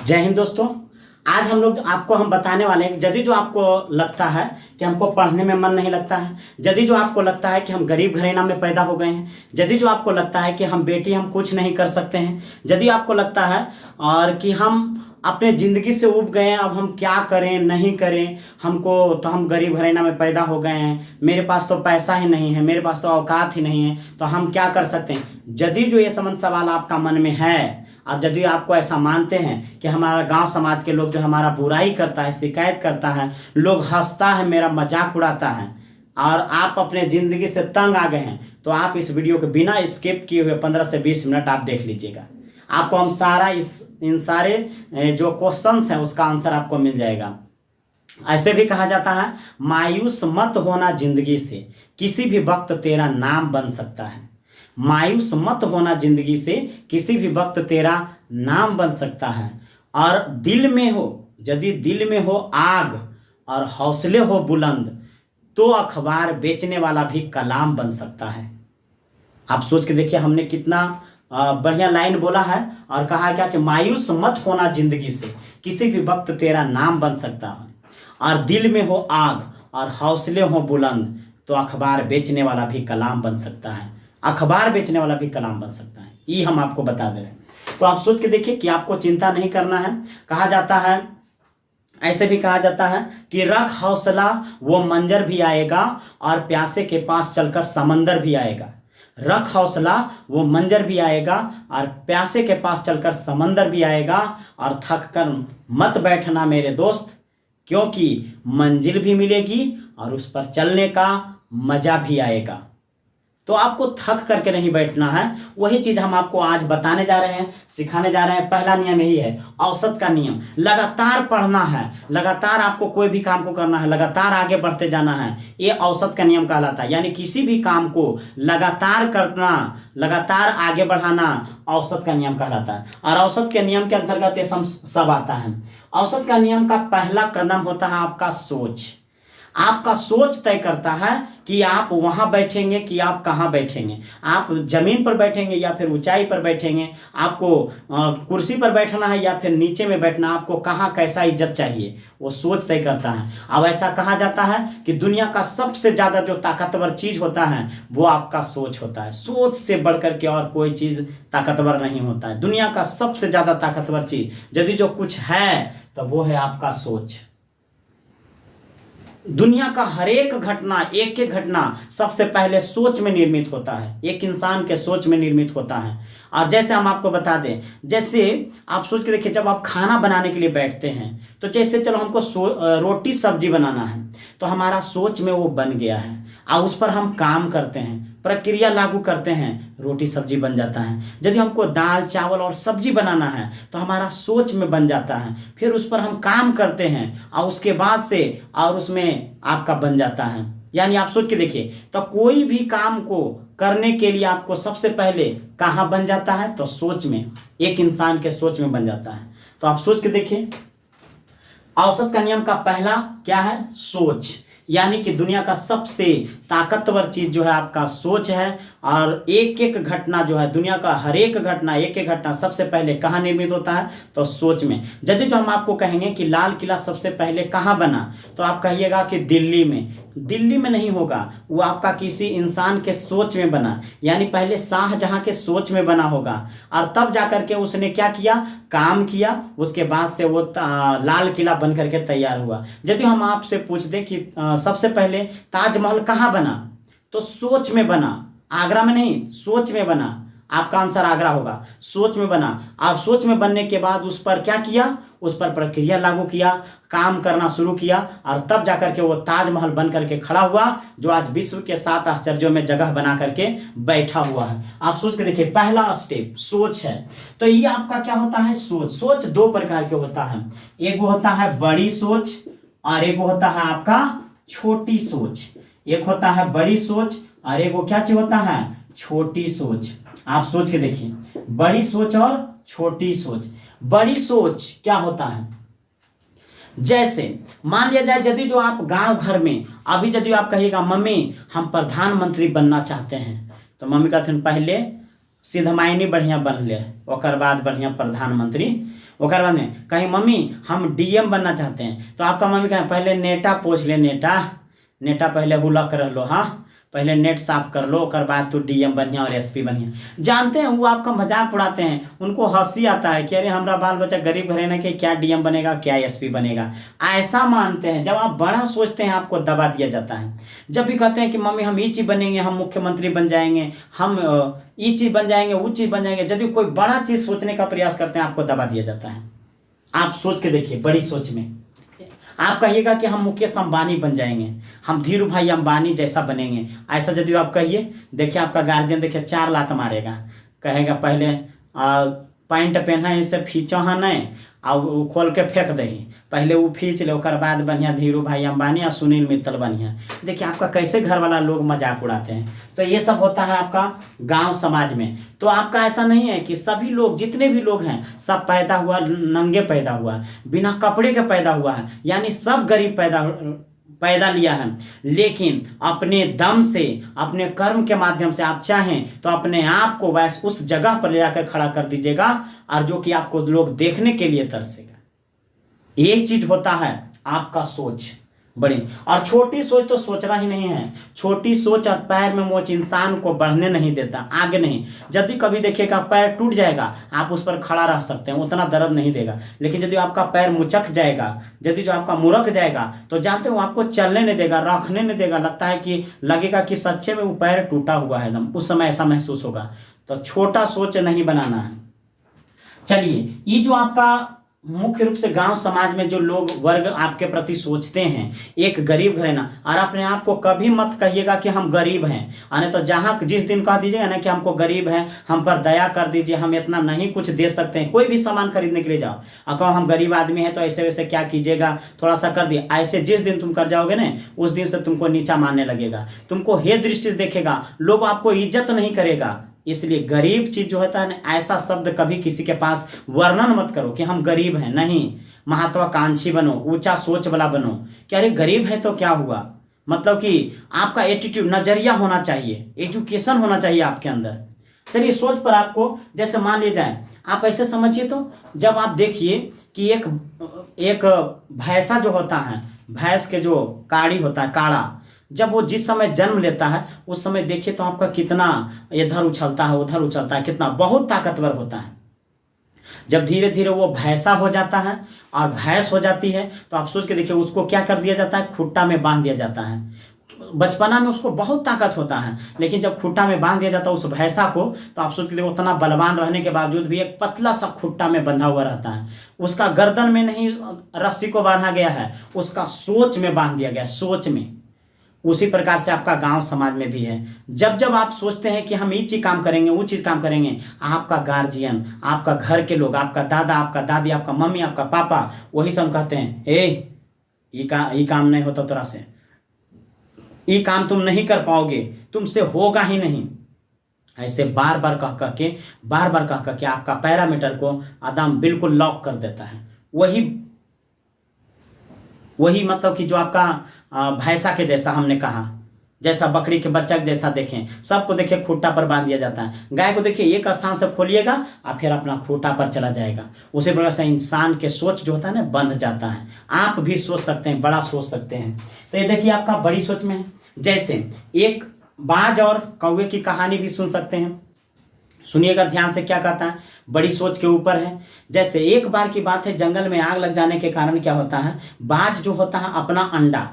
जय हिंद दोस्तों। आज हम लोग आपको बताने वाले हैं कि यदि जो आपको लगता है कि हमको पढ़ने में मन नहीं लगता है, यदि जो आपको लगता है कि हम गरीब घराना में पैदा हो गए हैं, यदि जो आपको लगता है कि हम बेटी हम कुछ नहीं कर सकते हैं, यदि आपको लगता है और कि हम अपने ज़िंदगी से ऊब गए हैं, अब हम क्या करें नहीं करें, हमको तो हम गरीब घराना में पैदा हो गए हैं, मेरे पास तो पैसा ही नहीं है, मेरे पास तो औकात ही नहीं है, तो हम क्या कर सकते हैं। यदि जो ये सवाल आपका मन में है और यदि आपको ऐसा मानते हैं कि हमारा गांव समाज के लोग जो हमारा बुराई करता है, शिकायत करता है, लोग हंसता है, मेरा मजाक उड़ाता है और आप अपने ज़िंदगी से तंग आ गए हैं, तो आप इस वीडियो को बिना स्किप किए हुए 15 से 20 मिनट आप देख लीजिएगा। आपको हम इन सारे जो क्वेश्चंस हैं उसका आंसर आपको मिल जाएगा। ऐसे भी कहा जाता है, मायूस मत होना जिंदगी से, किसी भी वक्त तेरा नाम बन सकता है। मायूस मत होना जिंदगी से, किसी भी वक्त तेरा नाम बन सकता है। और दिल में हो, यदि दिल में हो आग और हौसले हो बुलंद, तो अखबार बेचने वाला भी कलाम बन सकता है। आप सोच के देखिए, हमने कितना बढ़िया लाइन बोला है और कहा क्या, मायूस मत होना जिंदगी से, किसी भी वक्त तेरा नाम बन सकता है। और दिल में हो आग और हौसले हो बुलंद, तो अखबार बेचने वाला भी कलाम बन सकता है। अखबार बेचने वाला भी कलाम बन सकता है, ये हम आपको बता दे रहे हैं। तो आप सोच के देखिए कि आपको चिंता नहीं करना है। कहा जाता है, ऐसे भी कहा जाता है कि रख हौसला वो मंजर भी आएगा और प्यासे के पास चलकर समंदर भी आएगा। रख हौसला वो मंजर भी आएगा और प्यासे के पास चलकर समंदर भी आएगा। और थक कर मत बैठना मेरे दोस्त, क्योंकि मंजिल भी मिलेगी और उस पर चलने का मजा भी आएगा। तो आपको थक करके नहीं बैठना है, वही चीज़ हम आपको आज बताने जा रहे हैं, सिखाने जा रहे हैं। पहला नियम यही है, औसत का नियम। लगातार पढ़ना है, लगातार आपको कोई भी काम को करना है, लगातार आगे बढ़ते जाना है, ये औसत का नियम कहलाता है। यानी किसी भी काम को लगातार करना, लगातार आगे बढ़ाना औसत का नियम कहलाता है। और औसत के नियम के अंतर्गत ये सब आता है। औसत का नियम का पहला कदम होता है आपका सोच। आपका सोच तय करता है कि आप वहां बैठेंगे कि आप कहां बैठेंगे। आप जमीन पर बैठेंगे या फिर ऊंचाई पर बैठेंगे, आपको कुर्सी पर बैठना है या फिर नीचे में बैठना, आपको कहां कैसा इज्जत चाहिए, वो सोच तय करता है। अब ऐसा कहा जाता है कि दुनिया का सबसे ज्यादा जो ताकतवर चीज होता है वो आपका सोच होता है। सोच से बढ़कर के और कोई चीज ताकतवर नहीं होता है। दुनिया का सबसे ज्यादा ताकतवर चीज यदि जो कुछ है तो वो है आपका सोच। दुनिया का हर एक घटना, एक एक घटना सबसे पहले सोच में निर्मित होता है, एक इंसान के सोच में निर्मित होता है। और जैसे हम आपको बता दें, जैसे आप सोच के देखिए, जब आप खाना बनाने के लिए बैठते हैं तो जैसे चलो हमको रोटी सब्जी बनाना है, तो हमारा सोच में वो बन गया है और उस पर हम काम करते हैं, प्रक्रिया लागू करते हैं, रोटी सब्जी बन जाता है। यदि हमको दाल चावल और सब्जी बनाना है तो हमारा सोच में बन जाता है, फिर उस पर हम काम करते हैं और उसके बाद से और उसमें आपका बन जाता है। यानी आप सोच के देखिए, तो कोई भी काम को करने के लिए आपको सबसे पहले कहाँ बन जाता है, तो सोच में, एक इंसान के सोच में बन जाता है। तो आप सोच के देखिए, औसत का नियम का पहला क्या है, सोच। यानी कि दुनिया का सबसे ताकतवर चीज जो है आपका सोच है। और एक एक घटना जो है, दुनिया का हर एक घटना, एक एक घटना सबसे पहले कहाँ निर्मित होता है, तो सोच में। यदि जो हम आपको कहेंगे कि लाल किला सबसे पहले कहाँ बना, तो आप कहिएगा कि दिल्ली में। दिल्ली में नहीं होगा, वो आपका किसी इंसान के सोच में बना। यानी पहले शाहजहां के सोच में बना होगा और तब जाकर के उसने क्या किया, काम किया, उसके बाद से वो लाल किला बन करके तैयार हुआ। यदि हम आपसे पूछ दें कि सबसे पहले ताजमहल कहाँ बना, तो सोच में बना, आगरा में नहीं, सोच में बना। आपका आंसर आगरा होगा, सोच में बना। और सोच में बनने के बाद उस पर क्या किया, उस पर प्रक्रिया लागू किया, काम करना शुरू किया और तब जाकर के वो ताजमहल बन करके खड़ा हुआ, जो आज विश्व के 7 आश्चर्यों में जगह बना करके बैठा हुआ है। आप सोच के देखिए, पहला स्टेप सोच है। तो ये आपका क्या होता है, सोच। सोच 2 प्रकार के होता है, एक होता है बड़ी सोच और एक होता है आपका छोटी सोच। एक होता है बड़ी सोच और एक क्या चीज होता है, छोटी सोच। आप सोच के देखिए, बड़ी सोच और छोटी सोच। बड़ी सोच क्या होता है, जैसे मान लिया जाए, यदि जो आप गांव घर में अभी यदि आप कहिएगा मम्मी हम प्रधानमंत्री बनना चाहते हैं, तो मम्मी कहते हैं पहले सिद्धमाइनी बढ़िया बन ले, ओकर बाद बढ़िया प्रधानमंत्री, ओकर बाद में कहीं मम्मी हम डीएम बनना चाहते हैं, तो आपका मम्मी कहें पहले नेटा पोछ ले, नेटा नेटा पहले हुलक रह लो, हाँ पहले नेट साफ कर लो, ओकर बाद तो डीएम बनिया और एसपी बनिया। जानते हैं वो आपका मजाक उड़ाते हैं, उनको हंसी आता है कि अरे हमारा बाल बच्चा गरीब घर है ना, कि क्या डीएम बनेगा क्या एसपी बनेगा, ऐसा मानते हैं। जब आप बड़ा सोचते हैं आपको दबा दिया जाता है। जब भी कहते हैं कि मम्मी हम ये चीज़ बनेंगे, हम मुख्यमंत्री बन जाएंगे, हम ये चीज़ बन जाएंगे, वो चीज़ बन जाएंगे, यदि कोई बड़ा चीज़ सोचने का प्रयास करते हैं आपको दबा दिया जाता है। आप सोच के देखिए, बड़ी सोच में आप कहिएगा कि हम मुकेश अंबानी बन जाएंगे, हम धीरू भाई अंबानी जैसा बनेंगे, ऐसा यदि आप कहिए, देखिए आपका गार्जियन देखिए 4 लात मारेगा, कहेगा पहले पैंट पहना इससे फींचो हाँ नहीं, और वो खोल के फेंक दही, पहले वो खींच ले, ओकर बाद बढ़िया धीरू भाई अंबानी और सुनील मित्तल बढ़िया। देखिए आपका कैसे घर वाला लोग मजाक उड़ाते हैं। तो ये सब होता है आपका गांव समाज में। तो आपका ऐसा नहीं है कि सभी लोग, जितने भी लोग हैं सब पैदा हुआ नंगे पैदा हुआ, बिना कपड़े के पैदा हुआ है, यानी सब गरीब पैदा लिया है, लेकिन अपने दम से, अपने कर्म के माध्यम से आप चाहें तो अपने आप को वैसे उस जगह पर ले जाकर खड़ा कर दीजिएगा, और जो कि आपको लोग देखने के लिए तरसेगा। ये चीज होता है आपका सोच बड़ी। और छोटी सोच तो सोचना ही नहीं है, छोटी सोच और पैर में मोच इंसान को बढ़ने नहीं देता, आगे नहीं। यदि कभी देखिएगा पैर टूट जाएगा, आप उस पर खड़ा रह सकते हैं, उतना दर्द नहीं देगा, लेकिन यदि आपका पैर मुचक जाएगा, यदि जो आपका मुरक जाएगा, तो जानते हो वो आपको चलने नहीं देगा, रखने नहीं देगा, लगता है कि लगेगा कि सच्चे में वो पैर टूटा हुआ है एकदम, उस समय ऐसा महसूस होगा। तो छोटा सोच नहीं बनाना है। चलिए, ये जो आपका मुख्य रूप से गांव समाज में जो लोग वर्ग आपके प्रति सोचते हैं, एक गरीब घर है ना, और अपने आप को कभी मत कहिएगा कि हम गरीब हैं, अरे तो जहां जिस दिन कह दीजिएगा ना कि हमको गरीब है, हम पर दया कर दीजिए, हम इतना नहीं कुछ दे सकते हैं, कोई भी सामान खरीदने के लिए जाओ और कहो हम गरीब आदमी हैं तो ऐसे वैसे क्या कीजिएगा, थोड़ा सा कर दिए, ऐसे जिस दिन तुम कर जाओगे ना, उस दिन से तुमको नीचा मानने लगेगा, तुमको हे दृष्टि देखेगा, लोग आपको इज्जत नहीं करेगा। इसलिए गरीब चीज जो होता है ना, ऐसा शब्द कभी किसी के पास वर्णन मत करो कि हम गरीब हैं, नहीं। महत्वाकांक्षी बनो, ऊंचा सोच वाला बनो कि अरे गरीब है तो क्या हुआ, मतलब कि आपका एटीट्यूड, नजरिया होना चाहिए, एजुकेशन होना चाहिए आपके अंदर। चलिए, सोच पर आपको जैसे मान लिया जाए, आप ऐसे समझिए, तो जब आप देखिए कि एक भैंसा जो होता है, भैंस के जो काड़ी होता है, काड़ा, जब वो जिस समय जन्म लेता है उस समय देखिए तो आपका कितना इधर उछलता है उधर उछलता है, कितना बहुत ताकतवर होता है। जब धीरे धीरे वो भैंसा हो जाता है और भैंस हो जाती है, तो आप सोच के देखिए उसको क्या कर दिया जाता है, खुट्टा में बांध दिया जाता है। बचपना में उसको बहुत ताकत होता है, लेकिन जब खुट्टा में बांध दिया जाता है उस भैंसा को, तो आप सोच के देखो उतना बलवान रहने के बावजूद भी एक पतला सा खुट्टा में बंधा हुआ रहता है। उसका गर्दन में नहीं रस्सी को बांधा गया है, उसका सोच में बांध दिया गया, सोच में। उसी प्रकार से आपका गांव समाज में भी है। जब जब आप सोचते हैं कि हम ये चीज काम करेंगे, वो चीज काम करेंगे, आपका गार्जियन, आपका घर के लोग, आपका दादा, आपका दादी, आपका मम्मी, आपका पापा, वही सब कहते हैं ये काम नहीं होता तोरा से, ये काम तुम नहीं कर पाओगे, तुमसे होगा ही नहीं। ऐसे बार बार कह के आपका पैरामीटर को आदम बिल्कुल लॉक कर देता है। वही मतलब कि जो आपका भैंसा के जैसा हमने कहा, जैसा बकरी के बच्चा के जैसा देखें, सबको देखिए खूंटा पर बांध दिया जाता है। गाय को देखिए एक स्थान से खोलिएगा और फिर अपना खूंटा पर चला जाएगा। उसी प्रकार से इंसान के सोच जो होता है ना, बंध जाता है। आप भी सोच सकते हैं, बड़ा सोच सकते हैं। तो ये देखिए आपका बड़ी सोच में है। जैसे एक बाज और कौवे की कहानी भी सुन सकते हैं, सुनिएगा ध्यान से क्या कहता है, बड़ी सोच के ऊपर है। जैसे एक बार की बात है, जंगल में आग लग जाने के कारण क्या होता है, बाज जो होता है अपना अंडा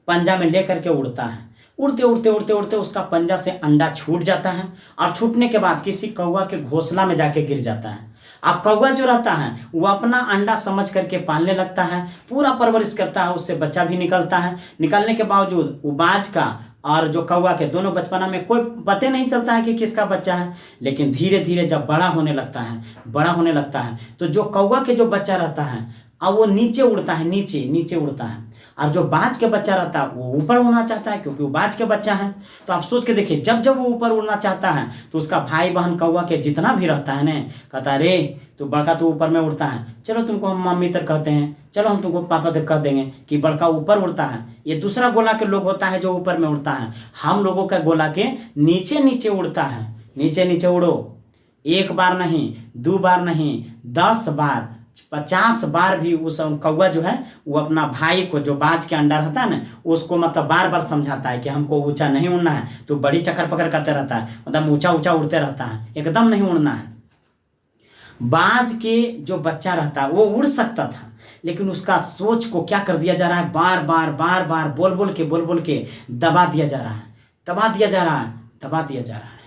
पंजा में लेकर के उड़ता है। उड़ते उड़ते उड़ते उड़ते उसका पंजा से अंडा छूट जाता है, और छूटने के बाद किसी कौवा के घोंसला में जाके गिर जाता है। अब कौवा जो रहता है वो अपना अंडा समझ करके पालने लगता है, पूरा परवरिश करता है, उससे बच्चा भी निकलता है। निकलने के बावजूद वो बाज का और जो कौवा के दोनों बचपना में कोई पता नहीं चलता है कि किसका बच्चा है। लेकिन धीरे धीरे जब बड़ा होने लगता है तो जो कौवा के जो बच्चा रहता है अब वो नीचे उड़ता है, नीचे उड़ता है, और जो बाज के बच्चा रहता है वो ऊपर उड़ना चाहता है, क्योंकि वो बाज के बच्चा है। तो आप सोच के देखिए, जब जब वो ऊपर उड़ना चाहता है तो उसका भाई बहन कौवा के जितना भी रहता है ना, कहता है रे तो बड़का तो ऊपर में उड़ता है, चलो तुमको हम मम्मी तक कहते हैं, चलो हम तुमको पापा तक कह देंगे कि बड़का ऊपर उड़ता है। ये दूसरा गोला के लोग होता है जो ऊपर में उड़ता है, हम लोगों का गोला के नीचे नीचे उड़ता है, नीचे नीचे उड़ो। एक बार नहीं, 2 बार नहीं, 10 बार, 50 बार भी उस कौवा जो है वो अपना भाई को, जो बाज के अंडा रहता है ना, उसको मतलब बार बार समझाता है कि हमको ऊंचा नहीं उड़ना है। तो बड़ी चक्कर पकड़ करते रहता है, मतलब ऊंचा ऊंचा उड़ते रहता है, एकदम नहीं उड़ना है। बाज के जो बच्चा रहता है वो उड़ सकता था, लेकिन उसका सोच को क्या कर दिया जा रहा है, बार बार बोल बोल के दबा दिया जा रहा है, दबा दिया जा रहा है, दबा दिया जा रहा है।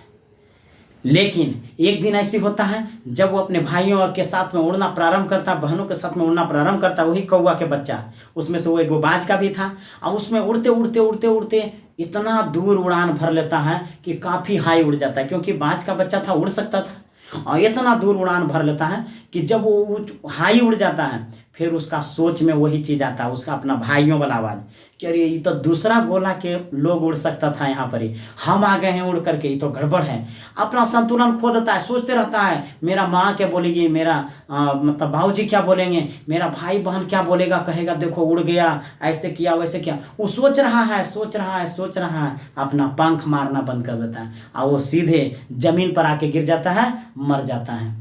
लेकिन एक दिन ऐसी होता है जब वो अपने भाइयों और के साथ में उड़ना प्रारंभ करता, बहनों के साथ में उड़ना प्रारंभ करता, वही कौवा के बच्चा, उसमें से वो एक बाज का भी था, और उसमें उड़ते उड़ते उड़ते उड़ते इतना दूर उड़ान भर लेता है कि काफ़ी हाई उड़ जाता है, क्योंकि बाज का बच्चा था, उड़ सकता था, और इतना दूर उड़ान भर लेता है कि जब वो हाई उड़ जाता है, फिर उसका सोच में वही चीज़ आता है, उसका अपना भाइयों वाला आवाज़ कि अरे ये तो दूसरा गोला के लोग उड़ सकता था, यहाँ पर ही हम आ गए हैं उड़ करके, ये तो गड़बड़ है। अपना संतुलन खो देता है, सोचते रहता है मेरा माँ क्या बोलेगी, मेरा मतलब भाऊजी क्या बोलेंगे, मेरा भाई बहन क्या बोलेगा, कहेगा देखो उड़ गया, ऐसे किया वैसे किया। वो सोच रहा है, अपना पंख मारना बंद कर देता है, और वो सीधे जमीन पर आके गिर जाता है, मर जाता है।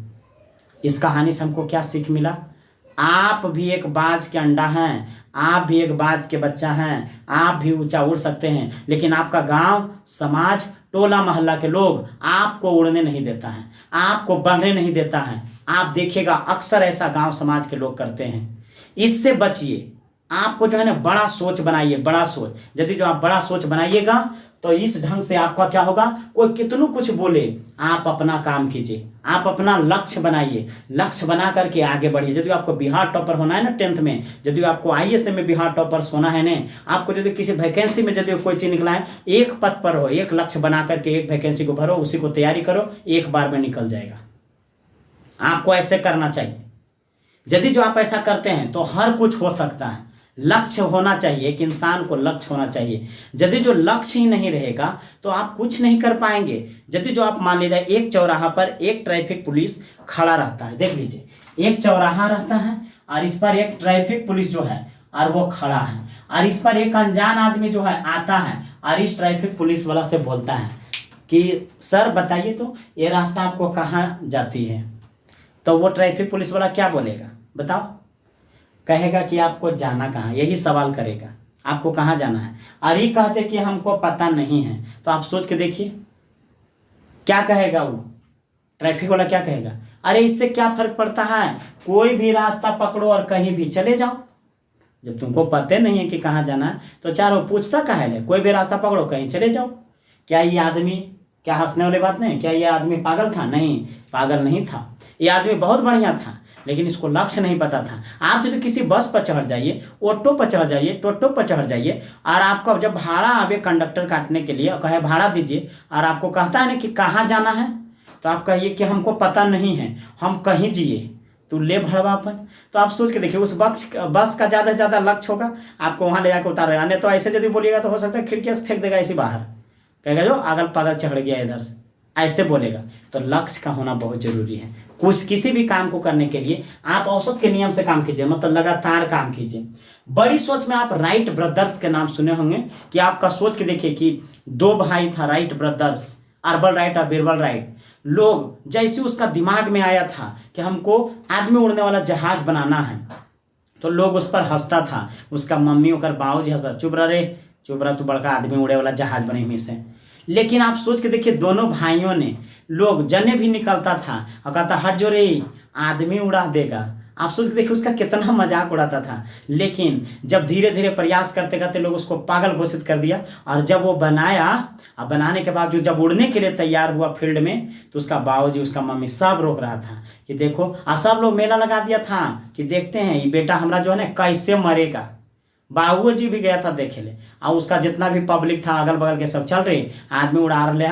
इस कहानी से हमको क्या सीख मिला? आप भी एक बाज के अंडा हैं, आप भी एक बाज के बच्चा हैं, आप भी ऊंचा उड़ सकते हैं, लेकिन आपका गांव, समाज, टोला मोहल्ला के लोग आपको उड़ने नहीं देता है, आपको बढ़ने नहीं देता है। आप देखिएगा अक्सर ऐसा गांव समाज के लोग करते हैं। इससे बचिए। आपको जो है ना बड़ा सोच बनाइए, बड़ा सोच। यदि जो आप बड़ा सोच बनाइएगा तो इस ढंग से आपका क्या होगा, कोई कितनों कुछ बोले, आप अपना काम कीजिए, आप अपना लक्ष्य बनाइए, लक्ष्य बना करके आगे बढ़िए। यदि आपको बिहार टॉपर होना है ना 10th में, यदि आपको IAS में बिहार टॉपर होना है ना, आपको यदि किसी वैकेंसी में यदि कोई चीज़ निकला है, एक पद पर हो, एक लक्ष्य बना करके एक वैकेंसी को भरो, उसी को तैयारी करो, एक बार में निकल जाएगा। आपको ऐसे करना चाहिए। यदि जो आप ऐसा करते हैं तो हर कुछ हो सकता है। लक्ष्य होना चाहिए, एक इंसान को लक्ष्य होना चाहिए। यदि जो लक्ष्य ही नहीं रहेगा तो आप कुछ नहीं कर पाएंगे। यदि जो आप मान लीजिए एक चौराहा पर एक ट्रैफिक पुलिस खड़ा रहता है, देख लीजिए एक चौराहा रहता है और इस पर एक ट्रैफिक पुलिस जो है और वो खड़ा है, और इस पर एक अनजान आदमी जो है आता है और इस ट्रैफिक पुलिस वाला से बोलता है कि सर बताइए तो ये रास्ता आपको कहाँ जाती है। तो वो ट्रैफिक पुलिस वाला क्या बोलेगा बताओ? कहेगा कि आपको जाना कहाँ, यही सवाल करेगा, आपको कहाँ जाना है। और ये कहते कि हमको पता नहीं है। तो आप सोच के देखिए क्या कहेगा वो ट्रैफिक वाला, क्या कहेगा? अरे इससे क्या फर्क पड़ता है, कोई भी रास्ता पकड़ो और कहीं भी चले जाओ। जब तुमको पता नहीं है कि कहाँ जाना है तो चारों पूछता काहे है, कोई भी रास्ता पकड़ो कहीं चले जाओ। क्या ये आदमी, क्या हंसने वाली बात नहीं, क्या ये आदमी पागल था? नहीं, पागल नहीं था, ये आदमी बहुत बढ़िया था, लेकिन इसको लक्ष्य नहीं पता था। आप यदि किसी बस पर चढ़ जाइए, ऑटो पर चढ़ जाइए, टोटो पर चढ़ जाइए, और आपका जब भाड़ा आवे कंडक्टर काटने के लिए, कहे भाड़ा दीजिए, और आपको कहता है ना कि कहाँ जाना है, तो आप कहिए कि हमको पता नहीं है, हम कहीं जिए, तो ले भड़वापन। तो आप सोच के देखिए उस बस का ज़्यादा से ज़्यादा लक्ष्य होगा आपको वहाँ ले जाकर उतार देगा। नहीं तो ऐसे यदि बोलिएगा तो हो सकता है खिड़की से फेंक देगा ऐसे बाहर, कहेगा जो अगल पागल चढ़ गया इधर से, ऐसे बोलेगा। तो लक्ष्य का होना बहुत जरूरी है। किसी भी काम को करने के लिए आप औसत के नियम से काम कीजिए, मतलब लगातार काम कीजिए। बड़ी सोच में आप राइट ब्रदर्स के नाम सुने होंगे, कि आपका सोच के देखिए कि 2 भाई था राइट ब्रदर्स, अर्बल राइट और बिरबल राइट। लोग जैसे उसका दिमाग में आया था कि हमको आदमी उड़ने वाला जहाज बनाना है, तो लोग उस पर हंसता था, उसका मम्मी होकर बाबूजी हंसता, चुप रहा तू बड़का आदमी उड़े वाला जहाज बने में से। लेकिन आप सोच के देखिए दोनों भाइयों ने, लोग जने भी निकलता था और कहता हट जो रे आदमी उड़ा देगा। आप सोच के देखिए उसका कितना मजाक उड़ाता था। लेकिन जब धीरे धीरे प्रयास करते करते लोग उसको पागल घोषित कर दिया, और जब वो बनाया, और बनाने के बाद जब उड़ने के लिए तैयार हुआ फील्ड में, तो उसका बाबूजी उसका मम्मी सब रोक रहा था कि देखो, और सब लोग मेला लगा दिया था कि देखते हैं ये बेटा हमारा जो है ना कैसे मरेगा। बाबूजी भी गया था देखे ले, और उसका जितना भी पब्लिक था अगल बगल के सब चल रहे, आदमी उड़ा रहे,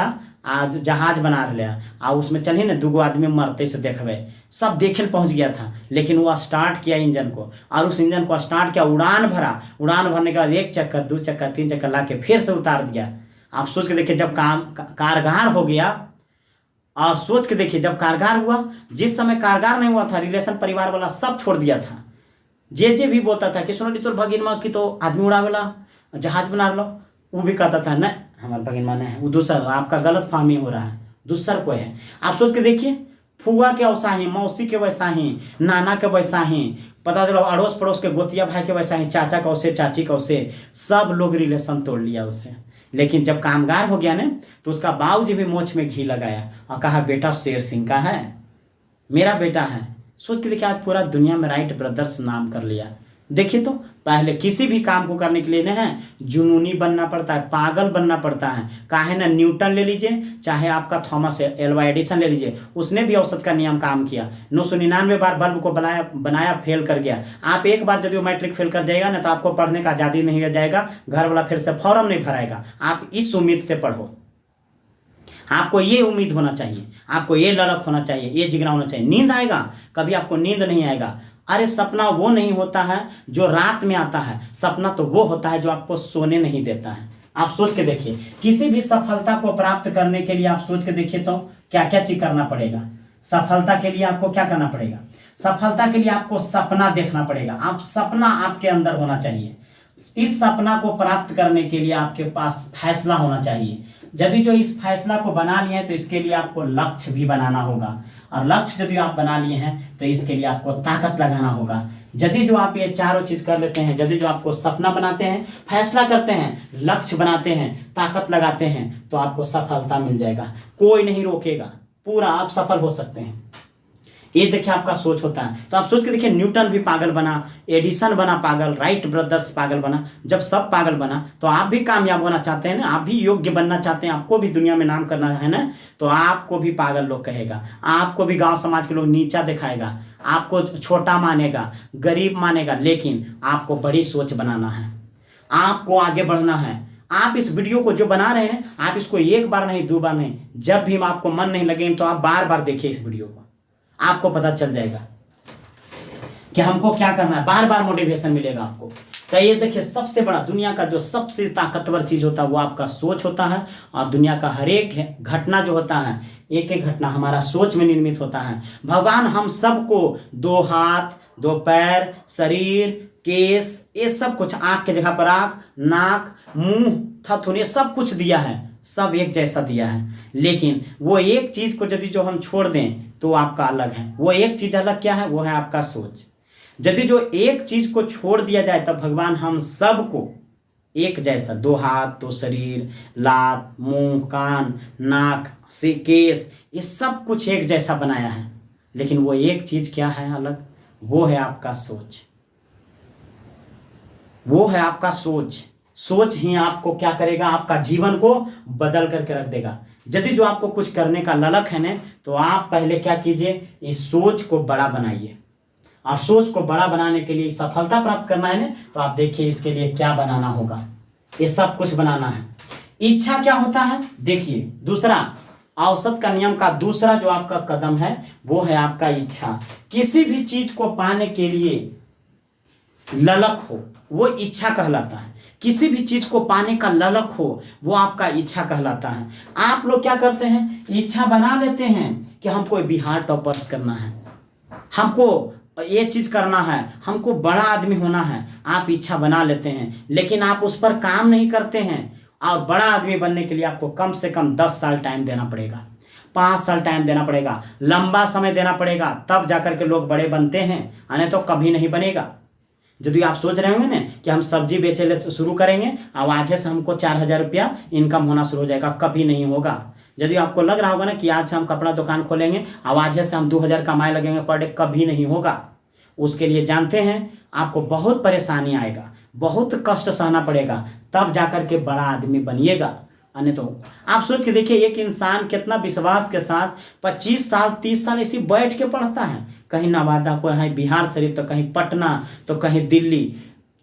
आज जहाज बना रहे, और उसमें चलिए ना 2 आदमी मरते से देखबे, सब देखे पहुंच गया था। लेकिन वो स्टार्ट किया इंजन को, और उस इंजन को स्टार्ट किया, उड़ान भरा, उड़ान भरने के बाद 1 चक्कर 2 चक्कर 3 चक्कर ला के फिर से उतार दिया। आप सोच के देखिए जब काम कारगर हो गया, और सोच के देखिए जब कारगर हुआ, जिस समय कारगर नहीं हुआ था रिलेशन परिवार वाला सब छोड़ दिया था। जे भी बोलता था कि सुनो तो भगिनमा की तो आदमी उड़ावेला जहाज बना लो, वो भी कहता था नहीं हमारा भगिनमा नहीं है, वो दूसरा, आपका गलत फहमी हो रहा है, दूसरा कोई है। आप सोच के देखिए फुआ के वैसा ही, मौसी के वैसा ही, नाना के वैसा ही, पता चलो अड़ोस पड़ोस के गोतिया भाई के वैसा ही, चाचा का वैसे, चाची का वैसे, सब लोग रिलेशन तोड़ लिया उससे। लेकिन जब कामगार हो गया ना तो उसका बाबूजी भी मोछ में घी लगाया और कहा बेटा शेर सिंह का है, मेरा बेटा है। सोच के देखिए आज पूरा दुनिया में राइट ब्रदर्स नाम कर लिया। देखिए तो पहले किसी भी काम को करने के लिए ना है जुनूनी बनना पड़ता है, पागल बनना पड़ता है। काहे ना न्यूटन ले लीजिए, चाहे आपका थॉमस एल्वा एडिसन ले लीजिए, उसने भी औसत का नियम काम किया। 999 बार बल्ब को बनाया फेल कर गया। आप एक बार यदि मैट्रिक फेल कर जाएगा ना तो आपको पढ़ने का आज़ादी नहीं रह जाएगा, घर वाला फिर से फॉर्म नहीं भराएगा। आप इस उम्मीद से पढ़ो, आपको ये उम्मीद होना चाहिए, आपको ये ललक होना चाहिए, ये जिगरा होना चाहिए। नींद आएगा, कभी आपको नींद नहीं आएगा। अरे सपना वो नहीं होता है जो रात में आता है, सपना तो वो होता है जो आपको सोने नहीं देता है। आप सोच के देखिए, किसी भी सफलता को प्राप्त करने के लिए आप सोच के देखिए तो क्या क्या चीज करना पड़ेगा। सफलता के लिए आपको क्या करना पड़ेगा? सफलता के लिए आपको सपना देखना पड़ेगा। आप सपना आपके अंदर होना चाहिए। इस सपना को प्राप्त करने के लिए आपके पास फैसला होना चाहिए। यदि जो इस फैसला को बना लिए हैं तो इसके लिए आपको लक्ष्य भी बनाना होगा, और लक्ष्य यदि आप बना लिए हैं तो इसके लिए आपको ताकत लगाना होगा। यदि जो आप ये चारों चीज कर लेते हैं, यदि जो आपको सपना बनाते हैं, फैसला करते हैं, लक्ष्य बनाते हैं, ताकत लगाते हैं, तो आपको सफलता मिल जाएगा। कोई नहीं रोकेगा, पूरा आप सफल हो सकते हैं। ये देखिए आपका सोच होता है। तो आप सोच के देखिए, न्यूटन भी पागल बना, एडिसन बना पागल, राइट ब्रदर्स पागल बना। जब सब पागल बना तो आप भी कामयाब होना चाहते हैं ना, आप भी योग्य बनना चाहते हैं, आपको भी दुनिया में नाम करना है ना, तो आपको भी पागल लोग कहेगा, आपको भी गांव समाज के लोग नीचा दिखाएगा, आपको छोटा मानेगा, गरीब मानेगा। लेकिन आपको बड़ी सोच बनाना है, आपको आगे बढ़ना है। आप इस वीडियो को जो बना रहे हैं, आप इसको एक बार नहीं, दो बार नहीं, जब भी आपको मन नहीं लगे तो आप बार बार देखिए इस वीडियो को, आपको पता चल जाएगा कि हमको क्या करना है। बार बार मोटिवेशन मिलेगा आपको। तो ये देखिए, सबसे बड़ा दुनिया का जो सबसे ताकतवर चीज होता है वो आपका सोच होता है। और दुनिया का हर एक घटना जो होता है, एक एक घटना हमारा सोच में निर्मित होता है। भगवान हम सबको 2 हाथ, 2 पैर, शरीर, केस, ये सब कुछ, आंख के जगह पर आंख, नाक, मुंह, थथुन, ये सब कुछ दिया है, सब एक जैसा दिया है। लेकिन वो एक चीज को यदि जो हम छोड़ दें तो आपका अलग है। वो एक चीज अलग क्या है? वो है आपका सोच। यदि जो एक चीज को छोड़ दिया जाए तब भगवान हम सबको एक जैसा, 2 हाथ, 2 शरीर, लात, मुंह, कान, नाक से केस, ये सब कुछ एक जैसा बनाया है। लेकिन वो एक चीज क्या है अलग? वो है आपका सोच। वो है आपका सोच। सोच ही आपको क्या करेगा? आपका जीवन को बदल करके रख देगा। यदि जो आपको कुछ करने का ललक है ना, तो आप पहले क्या कीजिए, इस सोच को बड़ा बनाइए। और सोच को बड़ा बनाने के लिए, सफलता प्राप्त करना है ना, तो आप देखिए इसके लिए क्या बनाना होगा। ये सब कुछ बनाना है। इच्छा क्या होता है? देखिए, दूसरा औसत का नियम का दूसरा जो आपका कदम है वो है आपका इच्छा। किसी भी चीज को पाने के लिए ललक हो वो इच्छा कहलाता है। किसी भी चीज को पाने का ललक हो वो आपका इच्छा कहलाता है। आप लोग क्या करते हैं? इच्छा बना लेते हैं कि हमको बिहार टॉपर्स करना है, हमको ये चीज करना है, हमको बड़ा आदमी होना है। आप इच्छा बना लेते हैं लेकिन आप उस पर काम नहीं करते हैं। और बड़ा आदमी बनने के लिए आपको कम से कम 10 साल टाइम देना पड़ेगा, 5 साल टाइम देना पड़ेगा, लंबा समय देना पड़ेगा, तब जाकर के लोग बड़े बनते हैं, नहीं तो कभी नहीं बनेगा। यदि आप सोच रहे होंगे ना कि हम सब्जी बेचे शुरू करेंगे और आज से हमको 4000 रुपया इनकम होना शुरू हो जाएगा, कभी नहीं होगा। यदि आपको लग रहा होगा ना कि आज से हम कपड़ा दुकान खोलेंगे और आज से हम 2000 कमाए लगेंगे पर डे, कभी नहीं होगा। उसके लिए जानते हैं आपको बहुत परेशानी आएगा, बहुत कष्ट सहना पड़ेगा, तब जाकर के बड़ा आदमी बनिएगा। अन्य तो आप सोच के देखिए, एक इंसान कितना विश्वास के साथ 25 साल 30 साल ऐसी बैठ के पढ़ता है, कहीं नवादा, कहीं बिहार शरीफ, तो कहीं पटना, तो कहीं दिल्ली।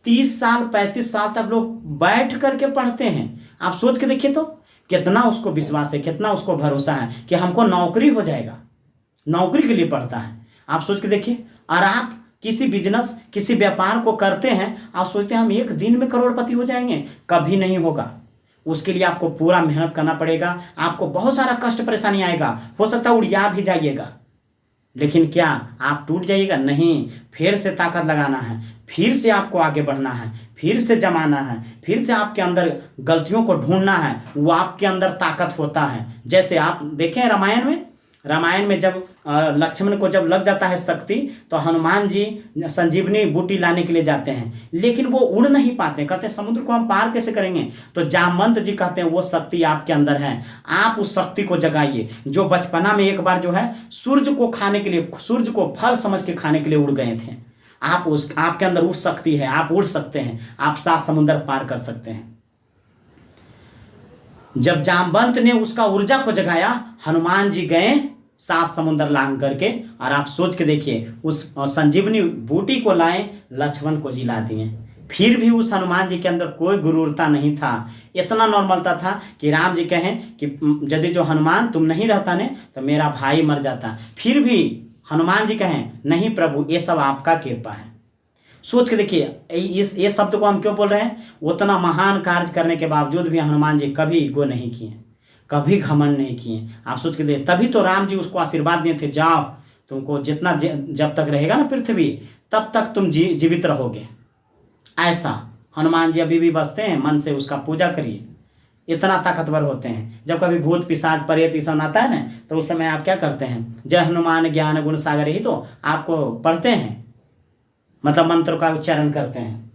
30 साल 35 साल तक लोग बैठ करके पढ़ते हैं। आप सोच के देखिए तो कितना उसको विश्वास है, कितना उसको भरोसा है कि हमको नौकरी हो जाएगा, नौकरी के लिए पढ़ता है। आप सोच के देखिए, और आप किसी बिजनेस, किसी व्यापार को करते हैं, आप सोचते हैं हम एक दिन में करोड़पति हो जाएंगे, कभी नहीं होगा। उसके लिए आपको पूरा मेहनत करना पड़ेगा, आपको बहुत सारा कष्ट परेशानी आएगा, हो सकता है उड़िया भी जाइएगा, लेकिन क्या आप टूट जाइएगा? नहीं, फिर से ताकत लगाना है, फिर से आपको आगे बढ़ना है, फिर से जमाना है, फिर से आपके अंदर गलतियों को ढूंढना है, वो आपके अंदर ताकत होता है। जैसे आप देखें रामायण में, रामायण में जब लक्ष्मण को जब लग जाता है शक्ति, तो हनुमान जी संजीवनी बूटी लाने के लिए जाते हैं, लेकिन वो उड़ नहीं पाते। कहते हैं समुद्र को हम पार कैसे करेंगे? तो जामवंत जी कहते हैं वो शक्ति आपके अंदर है, आप उस शक्ति को जगाइए। जो बचपना में एक बार जो है सूर्य को खाने के लिए, सूर्य को फल समझ के खाने के लिए उड़ गए थे, आपके अंदर उस शक्ति है, आप उड़ सकते हैं, आप 7 समुद्र पार कर सकते हैं। जब जामवंत ने उसका ऊर्जा को जगाया, हनुमान जी गए 7 समुद्र लांग करके, और आप सोच के देखिए उस संजीवनी बूटी को लाए, लक्ष्मण को जिला दिए। फिर भी उस हनुमान जी के अंदर कोई गुरूरता नहीं था, इतना नॉर्मलता था कि राम जी कहें कि यदि जो हनुमान तुम नहीं रहता ने तो मेरा भाई मर जाता। फिर भी हनुमान जी कहें नहीं प्रभु, ये सब आपका कृपा है। सोच के देखिए ये शब्द को हम क्यों बोल रहे हैं? उतना महान कार्य करने के बावजूद भी हनुमान जी कभी ईगो नहीं किए, कभी घमंड नहीं किए। आप सोच के देखिए, तभी तो राम जी उसको आशीर्वाद दिए थे, जाओ तुमको जितना जब तक रहेगा ना पृथ्वी तब तक तुम जीवित रहोगे। ऐसा हनुमान जी अभी भी बसते हैं, मन से उसका पूजा करिए, इतना ताकतवर होते हैं। जब कभी भूत पिशाच प्रेत ये सब आता है ना, तो उस समय आप क्या करते हैं? जय हनुमान ज्ञान गुण सागर, ही तो आपको पढ़ते हैं, मतलब मंत्र का उच्चारण करते हैं।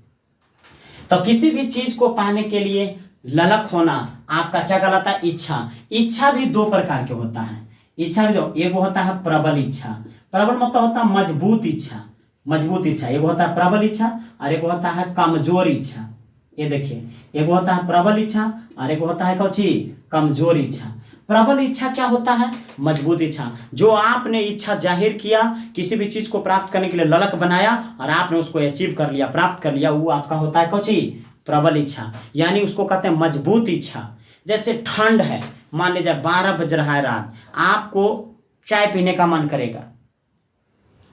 तो किसी भी चीज को पाने के लिए ललक होना आपका क्या कहलाता है? इच्छा। इच्छा भी 2 प्रकार के होता है। इच्छा भी दो, एक होता है प्रबल इच्छा, प्रबल मतलब होता है मजबूत इच्छा, मजबूत इच्छा। एक होता है प्रबल इच्छा और एक होता है कमजोर इच्छा। ये देखिए, एक होता है प्रबल इच्छा और एक होता है कौची? कमजोर इच्छा। प्रबल इच्छा क्या होता है? मजबूत इच्छा। जो आपने इच्छा जाहिर किया, किसी भी चीज को प्राप्त करने के लिए ललक बनाया और आपने उसको अचीव कर लिया, प्राप्त कर लिया, वो आपका होता है कौची? प्रबल इच्छा। यानी उसको कहते हैं मजबूत इच्छा। जैसे ठंड है, मान लीजिए 12 बज रहा है रात, आपको चाय पीने का मन करेगा,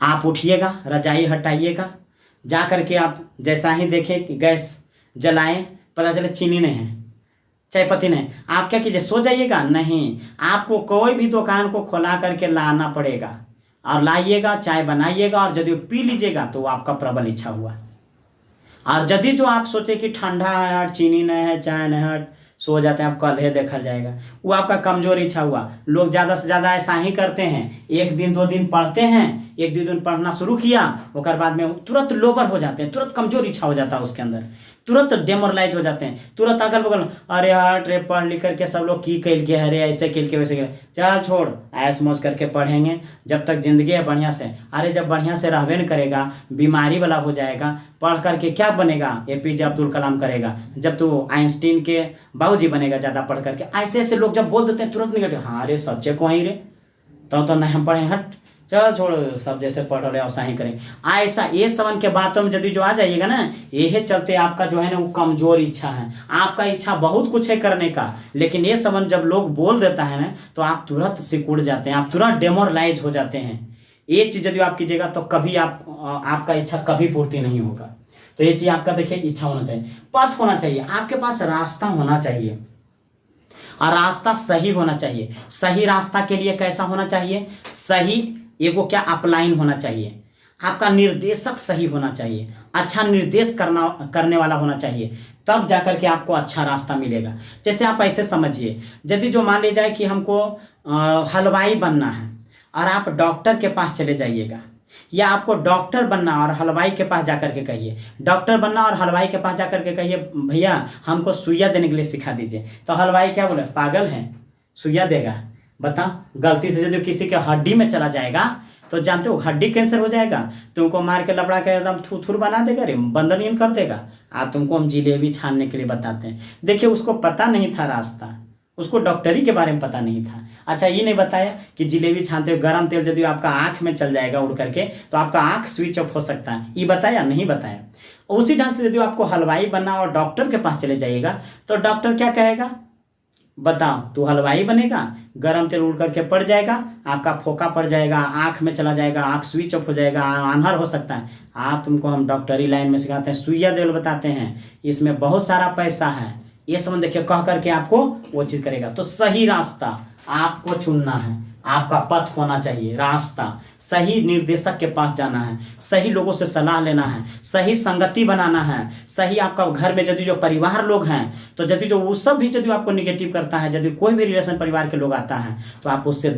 आप उठिएगा, रजाई हटाइएगा, जा करके आप जैसा ही देखें कि गैस जलाएं, पता चले चीनी नहीं है, चाय पत्ती नहीं, आप क्या कीजिए? सो जाइएगा? नहीं, आपको कोई भी दुकान को खोला करके लाना पड़ेगा और लाइएगा, चाय बनाइएगा और यदि पी लीजिएगा तो वो आपका प्रबल इच्छा हुआ। और यदि जो आप सोचे कि ठंडा है हट, चीनी नहीं है, चाय नहीं हट, सो जाते हैं, आप कल है देखा जाएगा, वो आपका कमजोर इच्छा हुआ। लोग ज़्यादा से ज़्यादा ऐसा ही करते हैं, 1 दिन 2 दिन पढ़ते हैं, 1 दिन पढ़ना शुरू किया, उसके बाद में तुरंत लोबर हो जाते हैं, तुरंत कमजोर इच्छा हो जाता है उसके अंदर, तुरंत डेमोरलाइज हो जाते हैं, तुरंत अगल बगल अरे यार ट्रे पढ़ लिख करके सब लोग की कैल के, अरे ऐसे कैल के वैसे कैल, चल छोड़, ऐस मौज करके पढ़ेंगे जब तक जिंदगी है बढ़िया से। अरे जब बढ़िया से रहबे न करेगा, बीमारी वाला हो जाएगा, पढ़ करके क्या बनेगा? APJ अब्दुल कलाम करेगा, जब तो आइंस्टीन के बाबूजी बनेगा ज़्यादा पढ़ करके। ऐसे ऐसे लोग जब बोल देते हैं तुरंत निकल, हाँ अरे सच्चे को ही रे, तो नहीं हम पढ़ें, हट चल छोड़, सब जैसे पढ़ रहे वैसा ही करें। ऐसा ये समन के बातों में यदि जो आ जाइएगा ना, यही चलते आपका जो है ना वो कमजोर इच्छा है। आपका इच्छा बहुत कुछ है करने का, लेकिन ये समन जब लोग बोल देता है ना तो आप तुरंत सिकुड़ जाते हैं, आप तुरंत डेमोरलाइज हो जाते हैं। ये चीज़ यदि आप कीजिएगा तो कभी आपका इच्छा कभी पूर्ति नहीं होगा। तो ये चीज़ आपका देखिए, इच्छा होना चाहिए, पथ होना चाहिए, आपके पास रास्ता होना चाहिए और रास्ता सही होना चाहिए। सही रास्ता के लिए कैसा होना चाहिए? सही एगो क्या अपलाइन होना चाहिए, आपका निर्देशक सही होना चाहिए, अच्छा निर्देश करने वाला होना चाहिए, तब जाकर के आपको अच्छा रास्ता मिलेगा। जैसे आप ऐसे समझिए, यदि जो मान लीजिए कि हमको हलवाई बनना है और आप डॉक्टर के पास चले जाइएगा, या आपको डॉक्टर बनना और हलवाई के पास जाकर के कहिए, डॉक्टर बनना और हलवाई के पास जाकर के कहिए भैया हमको सुइया देने के लिए सिखा दीजिए, तो हलवाई क्या बोले? पागल है, सुइया देगा? बता, गलती से यदि किसी के हड्डी में चला जाएगा तो जानते हो हड्डी कैंसर हो जाएगा, तुमको मार के लपड़ा के एकदम थुथुर बना देगा, रे बंदनीन कर देगा। आप तुमको हम जिलेबी छानने के लिए बताते हैं। देखिए उसको पता नहीं था रास्ता, उसको डॉक्टरी के बारे में पता नहीं था। अच्छा ये नहीं बताया कि जिलेबी छानते हुए गर्म तेल यदि आपका आँख में चल जाएगा उड़ करके तो आपका आँख स्विच ऑफ हो सकता है, ये बताया? नहीं बताया। उसी ढंग से यदि आपको हलवाई बनना और डॉक्टर के पास चले जाइएगा तो डॉक्टर क्या कहेगा? बताओ, तू हलवाई बनेगा, गरम तेल उड़ करके पड़ जाएगा, आपका फोका पड़ जाएगा, आँख में चला जाएगा, आँख स्विच ऑफ हो जाएगा, आंधर हो सकता है। आप तुमको हम डॉक्टरी लाइन में सिखाते हैं, सुइया देवल बताते हैं, इसमें बहुत सारा पैसा है, ये समझ देखिए, कह करके आपको वो चीज़ करेगा। तो सही रास्ता आपको चुनना है, आपका पथ होना चाहिए, रास्ता सही निर्देशक के पास जाना है, सही लोगों से सलाह लेना है, सही संगति बनाना है, सही आपका घर में यदि जो परिवार लोग हैं तो यदि जो वो सब भी यदि आपको निगेटिव करता है, यदि कोई भी रिलेशन परिवार के लोग आता है तो आप उससे